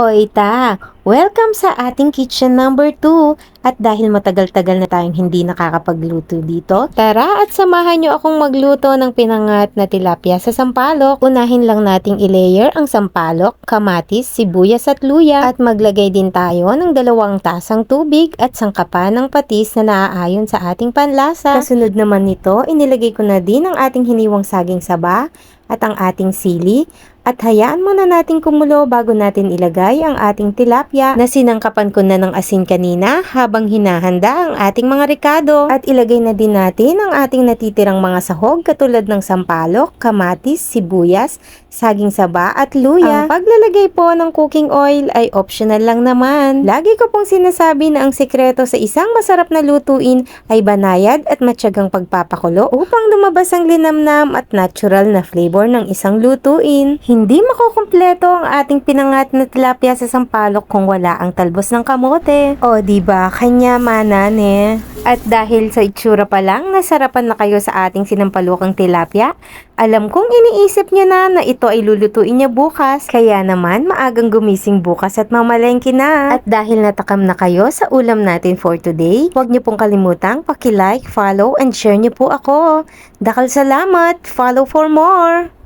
Oita, welcome sa ating kitchen number 2. At dahil matagal-tagal na tayong hindi nakakapagluto dito, tara at samahan nyo akong magluto ng pinangat na tilapia sa sampalok. Unahin lang nating i-layer ang sampalok, kamatis, sibuyas at luya at maglagay din tayo ng 2 tasang tubig at sangkapan ng patis na naaayon sa ating panlasa. Kasunod naman nito, inilagay ko na din ang ating hiniwang saging saba at ang ating sili. At hayaan muna natin kumulo bago natin ilagay ang ating tilapia na sinangkapan ko na ng asin kanina habang hinahanda ang ating mga ricado. At ilagay na din natin ang ating natitirang mga sahog katulad ng sampalok, kamatis, sibuyas, saging saba at luya. Ang paglalagay po ng cooking oil ay optional lang naman. Lagi ko pong sinasabi na ang sikreto sa isang masarap na lutuin ay banayad at matyagang pagpapakulo upang lumabas ang linamnam at natural na flavor ng isang lutuin. Hindi makukumpleto ang ating pinangat na tilapia sa sampalok kung wala ang talbos ng kamote. O diba, kanya-manan eh. At dahil sa itsura pa lang, nasarapan na kayo sa ating sinampalukang tilapia, alam kong iniisip niya na ito ay lulutuin niya bukas. Kaya naman, maagang gumising bukas at mamalengke na. At dahil natakam na kayo sa ulam natin for today, huwag niyo pong kalimutang paki-like, follow, and share niyo po ako. Dakal salamat! Follow for more!